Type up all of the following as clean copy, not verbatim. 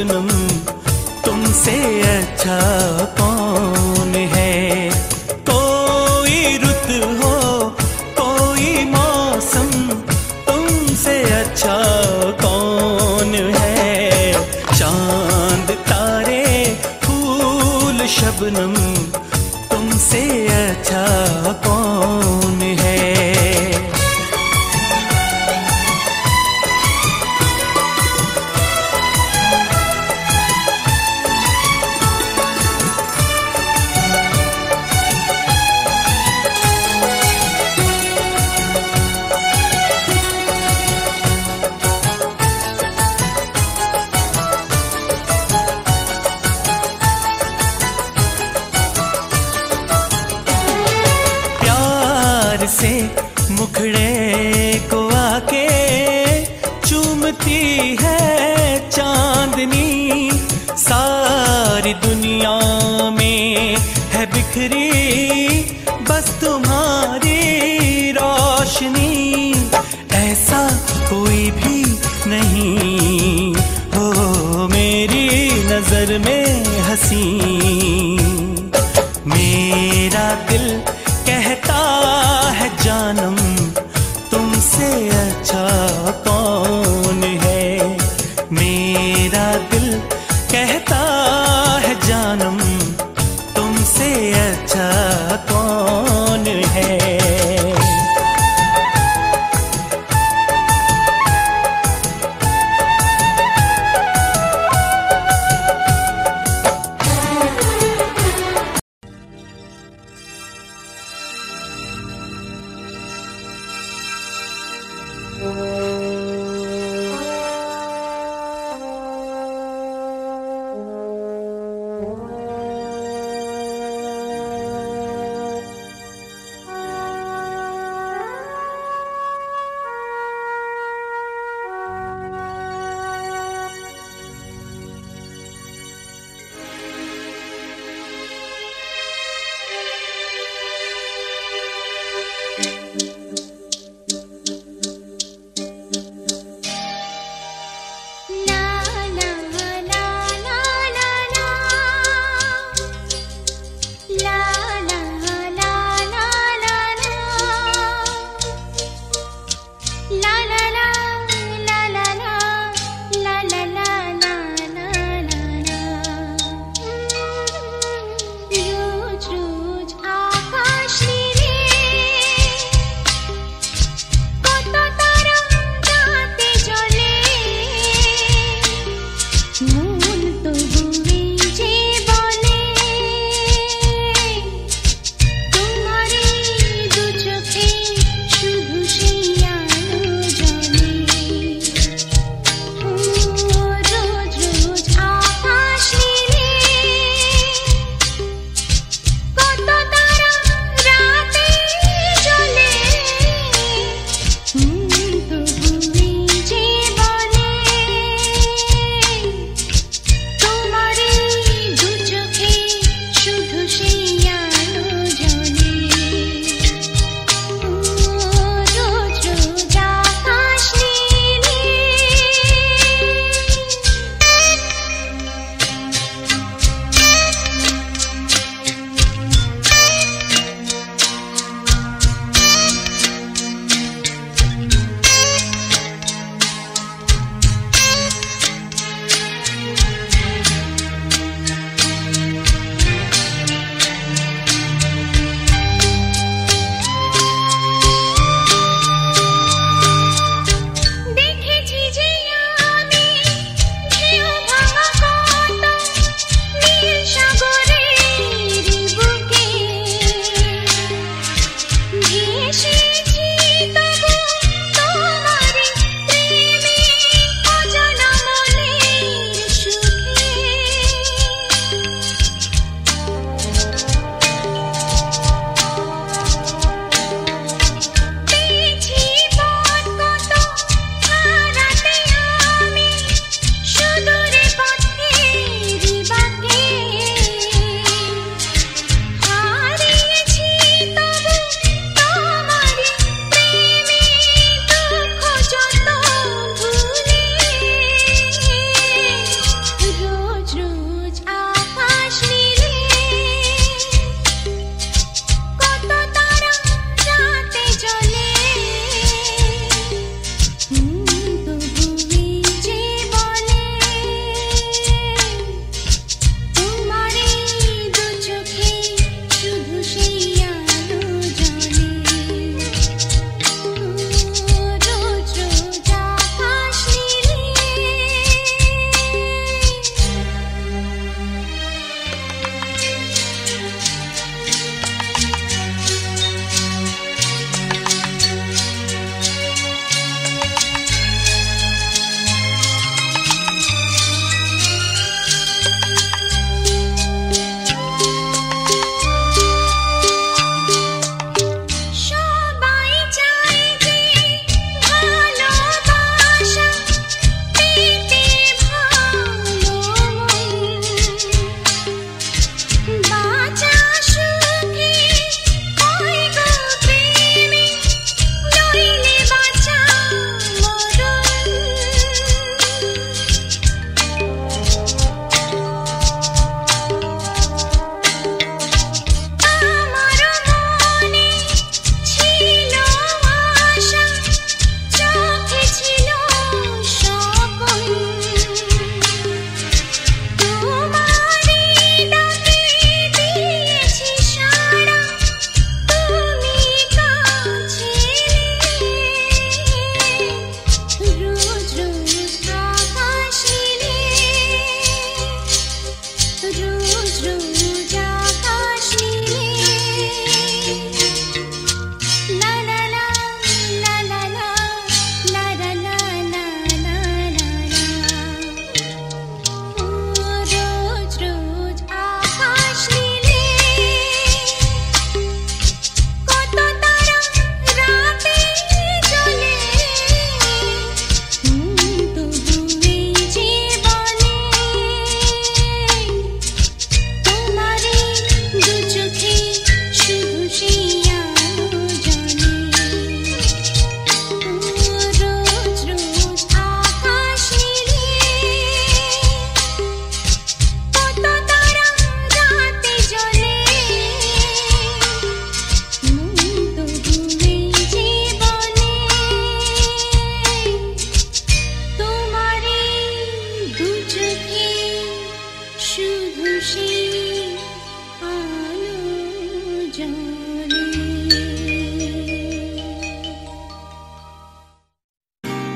शबनम तुमसे अच्छा कौन है। कोई रुत हो कोई मौसम तुमसे अच्छा कौन है। चांद तारे फूल शबनम तुमसे अच्छा कौन है। से मुखड़े को आके चूमती है चांदनी। सारी दुनिया में है बिखरी बस तुम्हारी रोशनी। ऐसा कोई भी नहीं हो मेरी नजर में हंसी। मेरा दिल कहता है जानम तुमसे अच्छा कौन है। मेरा दिल कहता है जानम तुमसे अच्छा कौन है।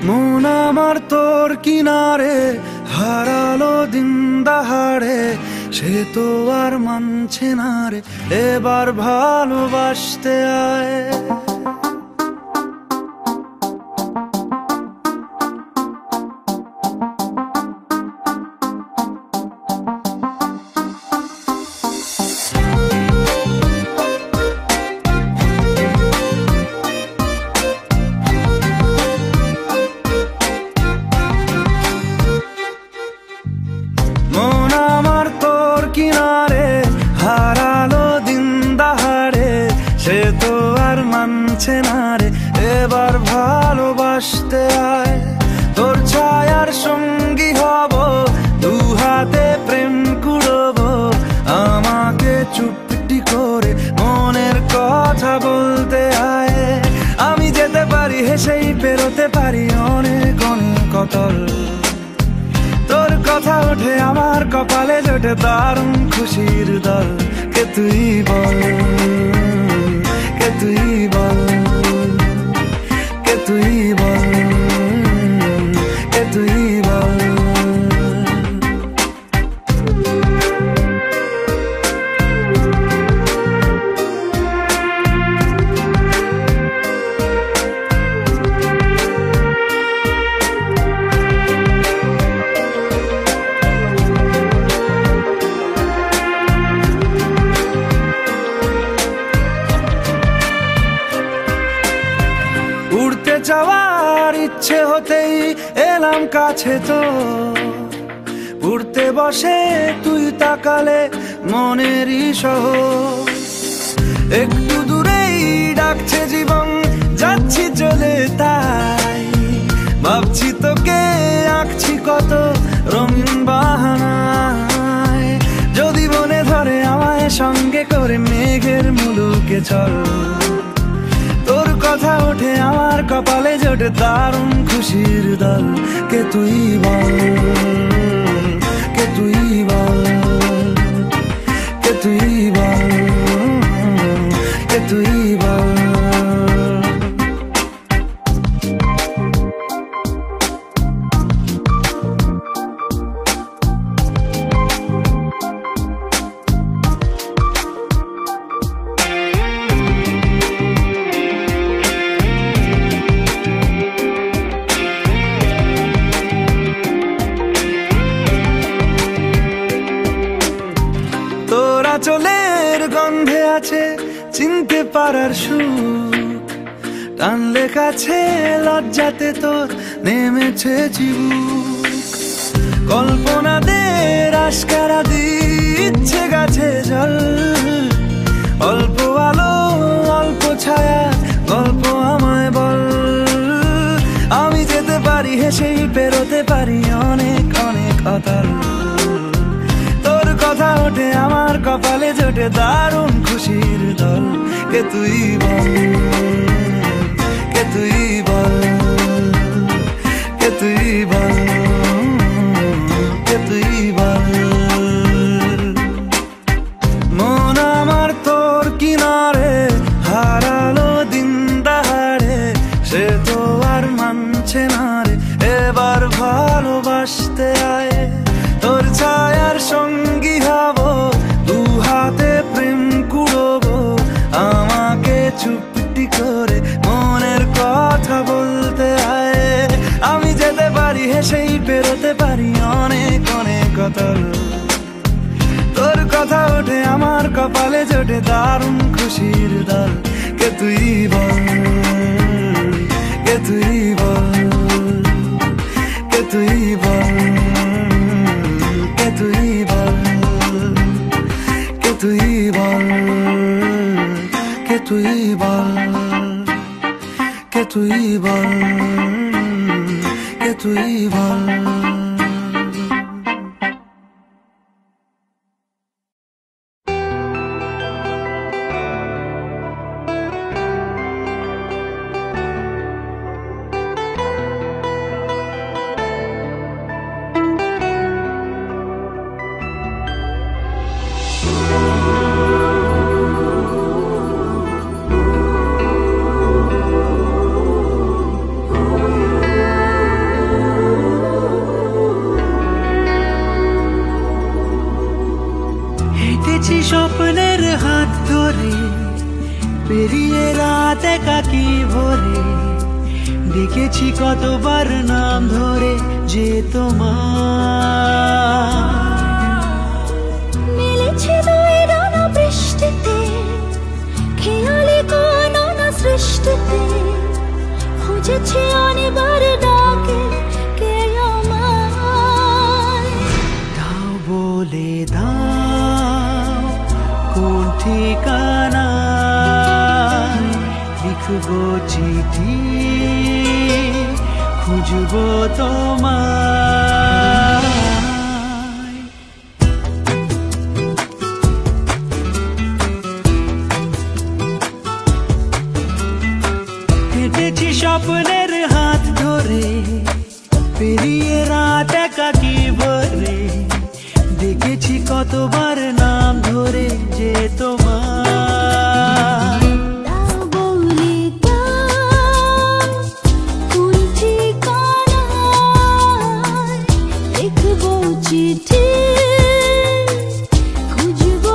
মন আমার তোর কিনারে হারালো দিন দাহাড়ে, সে তো আর মানছে না রে, এবার ভালোবাসতে আয়। মন আমার তোর কিনারে হারালো দিন দাহাড়ে, সে তো আর মানছে না রে, এবার ভালোবাসতে আয়। তোর ছায়ার সঙ্গী হব, দু হাতে প্রেম কুড়বো, আমাকে চুপটি করে মনের কথা বলতে আয়। আমি যেতে পারি হেসেই পেরোতে পারি অনেক অনেক অতল, তোর কথা ওঠে আমার কপালে জোটে দারুণ খুশির দল। কে তুই বল, কে তুই বল, কে তুই বল, কে তুই বল। উড়তে যাওয়ার ইচ্ছে হতেই এলাম কাছে তো, উড়তে বসে তুই তাকালে মনেরই শহর। একটু দূরেই ডাকছে জীবন, যাচ্ছি চলে তাই ভাবছি তোকে আঁকছি কত রঙিন বাহানায়। যদি মনে ধরে আমায় সঙ্গে করে মেঘের মুলুকে চল, তোর কথা ওঠে আমার কপালে জোটে দারুণ খুশির দল। কে তুই বল, কে তুই বল, কে তুই বল, কে তুই বল। চোলের গন্ধে আছে চিনতে পারার সুখ, টানলে কাছে লজ্জাতে তোর নেমেছে চিবুক। কল্পনাদের আশকারা দিচ্ছে গাছে জল, অল্প আলো অল্প ছায়া গল্প আমায় বল। আমি যেতে পারি হেসেই পেরোতে পারি অনেক অনেক অতল, কথা ওঠে আমার কপালে জোটে দারুণ খুশির দল। কে তুই বল, কে তুই বল, কে তুই বল, কে তুই বল। মন আমার তোর কিনারে হারালো দিন দাহাড়ে, সে তো আর মানছে না রে, এবার ভালোবাসতে আয়। তোর ছায়ার সঙ্গী হব, দু হাতে প্রেম কুড়বো, আমাকে চুপটি করে মনের কথা বলতে আয়। আমি যেতে পারি হেসেই পেরোতে পারি অনেক অনেক অতল, তোর কথা ওঠে আমার কপালে জোটে দারুণ খুশির দল। কে তুই বল, কে তুই বল, কে তুই বল, কে তুই বল, কে তুই বল, কে তুই বল, কে তুই বল, কে তুই বল। লিখেছি কতবার নাম ধরে যে তোমার মিলেছে দুই ডানা বৃষ্টিতে, খেয়ালি কাননা সৃষ্টিতে, খুঁজেছি অনেকবার ডাকে কে আমায়। দাও বলে দাও কোন ঠিকানায় লিখবো চিঠি, খুঁজবো তোমায়। হেঁটেছি স্বপ্নের হাত ধরে, পেরিয়ে রাত একাকী ভরে, দেখেছি কতবার নাম ধরে যে তোমার। দাও বলে দাও কোন ঠিকানায় লিখবো চিঠি, খুঁজবো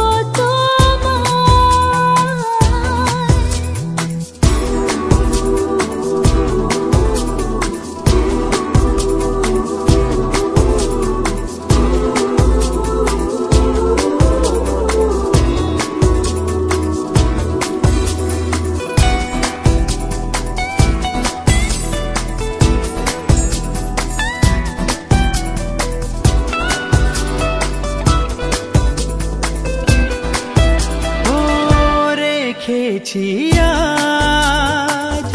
রেখেছি আজ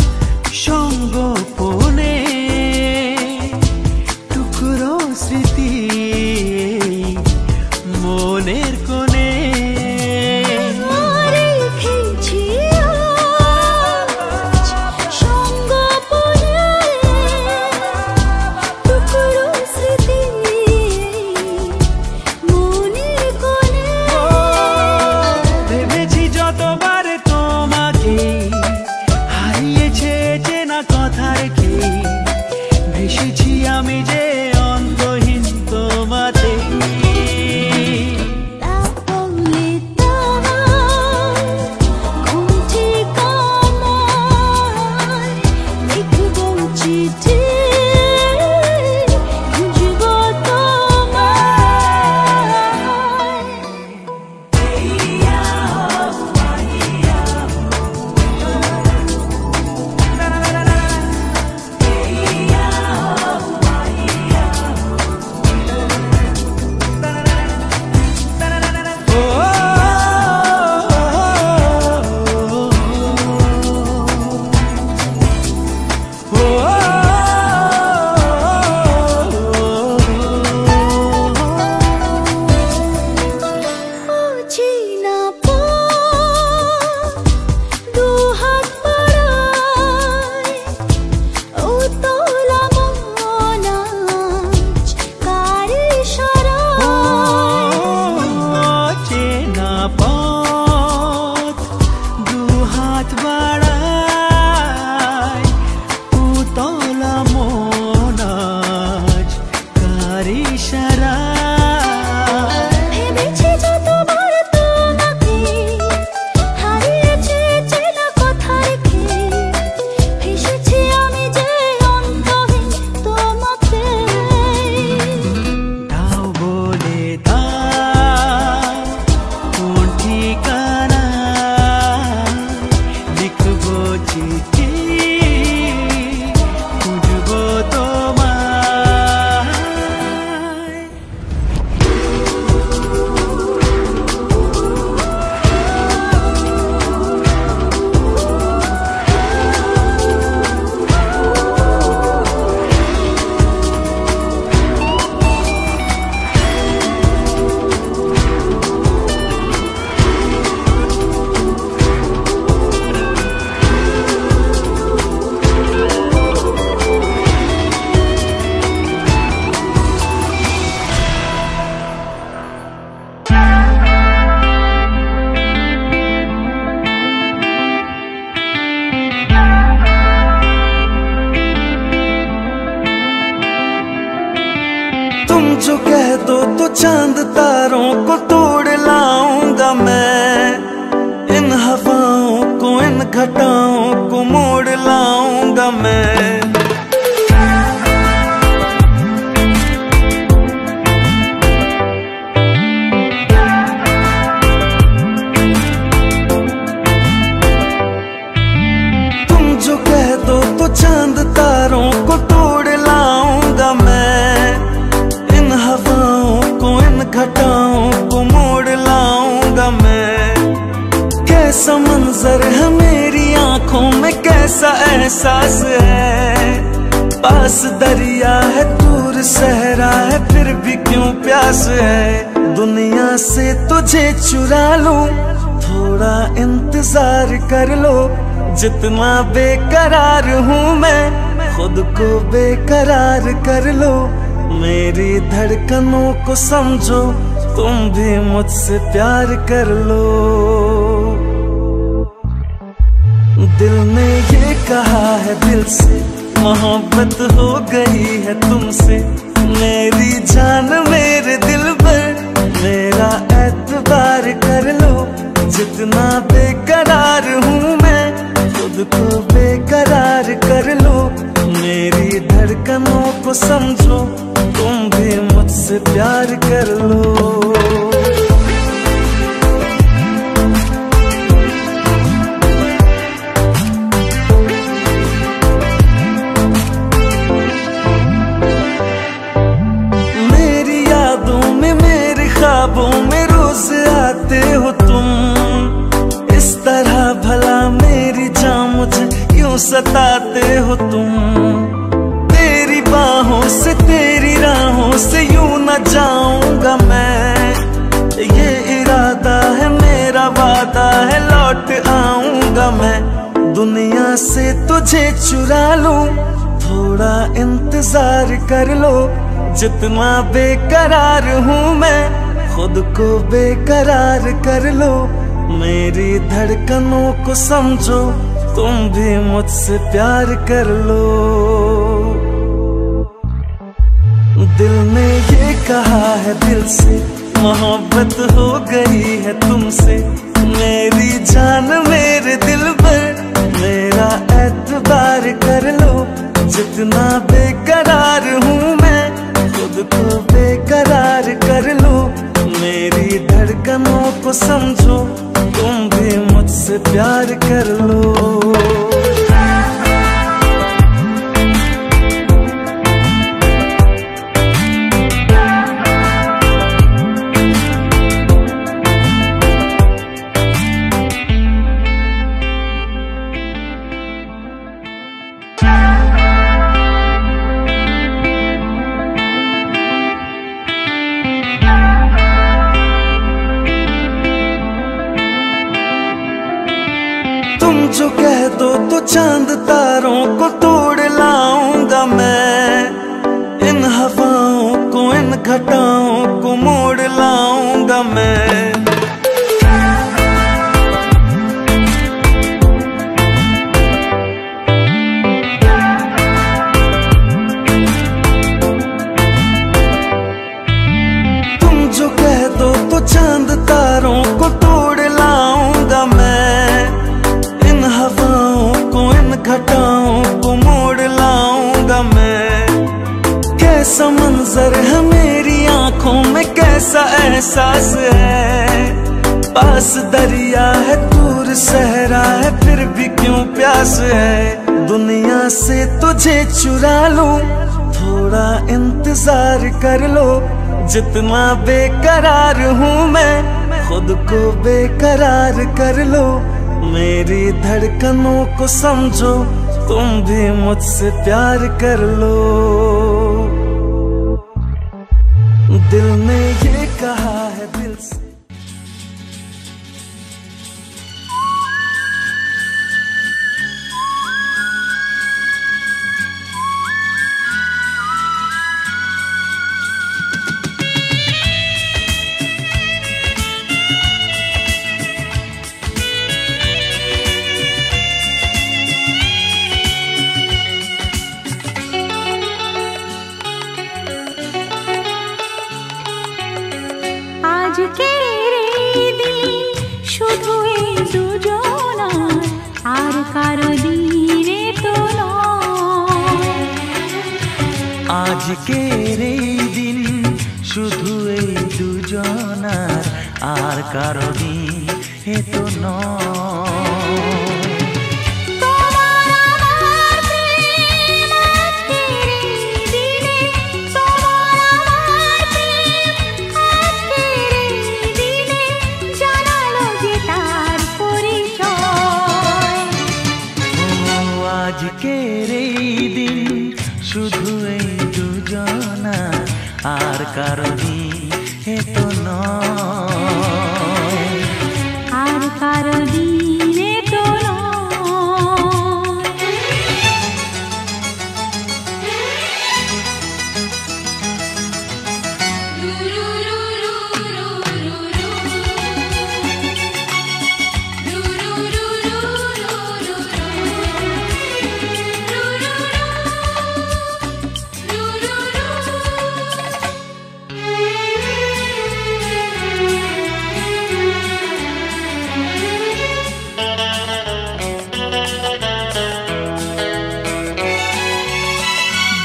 সঙ্গোপনে টুকরো স্মৃতি মনের কোণে। রেখেছি আজ সঙ্গোপনে টুকরো স্মৃতি মনের কোণে। ভেবেছি যতবার তোমাকে, হারিয়েছে চেনা কথা রেখে, ভেসেছি আমি যে অন্তহীন তোমাতে। দাও বলে দাও কোন ঠিকানায় লিখবো চিঠি, খুঁজবো অচেনা পথ দুহাত বাড়ায়, উতলা মন আজ কার ইশারায়। চেনা পথ দুহাত বাড়ায়, উতলা মন আজ কার ইশারায়। ভেবেছি যতবার তোমাকে, হারিয়েছে চেনা কথা রেখে, ভেসেছি আমি যে অন্তহীন তোমাতে। দাও বলে দাও কোন ঠিকানায় লিখবো চিঠি, খুঁজবো তোমায়। तुम जो कह दो तो चांद तारों को तोड़ लाऊंगा मैं, इन हवाओं को इन घटाओं को मोड़ लाऊंगा मैं। कैसा एहसास है। पास दरिया है दूर सहरा है फिर भी क्यों प्यास है। दुनिया से तुझे चुरा लूं थोड़ा इंतजार कर लो। जितना बेकरार हूँ मैं खुद को बेकरार कर लो। मेरी धड़कनों को समझो तुम भी मुझसे प्यार कर लो। दिल ने ये कहा है दिल से मोहब्बत हो गई है तुमसे। मेरी जान मेरे दिल पर मेरा एतबार कर लो। जितना बेकरार हूँ मैं खुद को बेकरार कर लो। मेरी धड़कनों को समझो तुम भी मुझसे प्यार कर लो। मेरी यादों में मेरे ख्वाबों में रोज आते हो तुम। इस तरह भला मेरी जान मुझे क्यों सताते हो तुम। तेरी बाहों से तेरी राहों से यूं न जाऊंगा मैं। ये इरादा है मेरा वादा है लौट आऊंगा मैं। दुनिया से तुझे चुरा लूं थोड़ा इंतजार कर लो। जितना बेकरार हूँ मैं खुद को बेकरार कर लो। मेरी धड़कनों को समझो तुम भी मुझसे प्यार कर लो। दिल ने ये कहा है दिल से मोहब्बत हो गई है तुमसे। मेरी जान मेरे दिल पर मेरा एतबार कर लो। जितना बेकरार हूँ मैं खुद को बेकरार कर लो। मेरी धड़कनों को समझो तुम भी मुझसे प्यार कर लो। जो कह दो तो चांद तारों को तोड़ लाऊंगा मैं। इन हवाओं को इन घटाओं को मोड़ लाऊंगा मैं। तुम जो कह दो तो चांद तारों को तोड़ लाऊंगा मैं। घटाओं को मोड़ लाऊंगा मैं। कैसा मंजर है मेरी आंखों में कैसा एहसास है। पास दरिया है दूर सहरा है फिर भी क्यों प्यास है। दुनिया से तुझे चुरा लूं थोड़ा इंतजार कर लो। जितना बेकरार हूँ मैं खुद को बेकरार कर लो। मेरी धड़कनों को समझो तुम भी मुझसे प्यार कर लो। दिल ने ये कहा है दिल से। আজকের এই দিন শুধু এই দুজনার আর কারো দিন এ তো নয়। কারো দিন এ তো নয়, আর কারো দিনে তো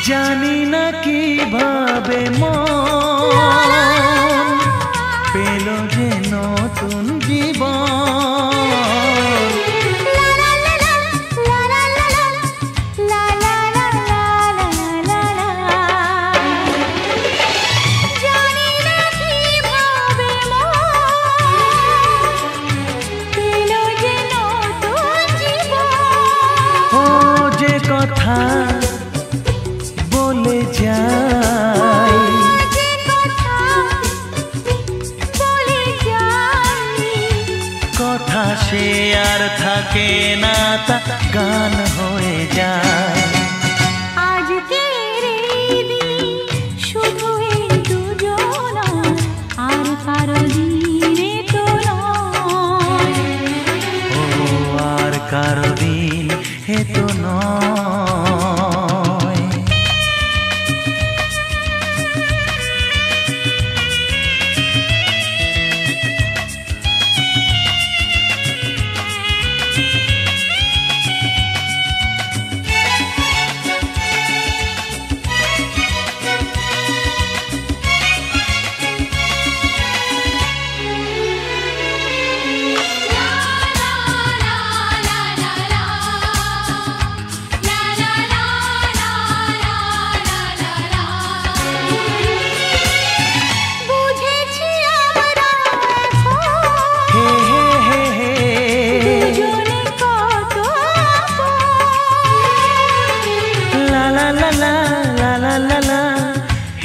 জানি না কিভাবে মন পেল যে নতুন জীবন। ও যে কথা বলে যাই, কথা সে আর থাকে না, তা গান হয়ে যায়। আজকের এই দিন শুধু এই দুজনা, আর কারো দিনে তো নয়, ও আর কারো দিন এ তো নয়।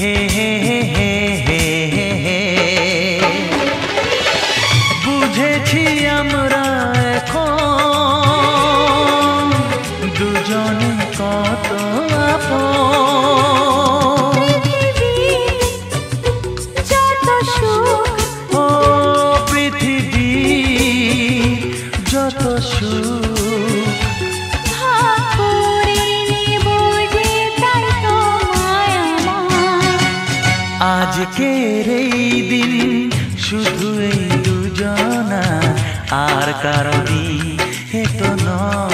হে হে হে হে হে হে হে, বুঝেছি আমরা এখন দুজনে কত আপন। যত সুখ ও পৃথিবী যত সুখ ভাগ করে নেব যে, তাই তো মায়া আমার। আজকের এই দিন শুধু এই দুজনা, আর কারো দিন এ তো নয়।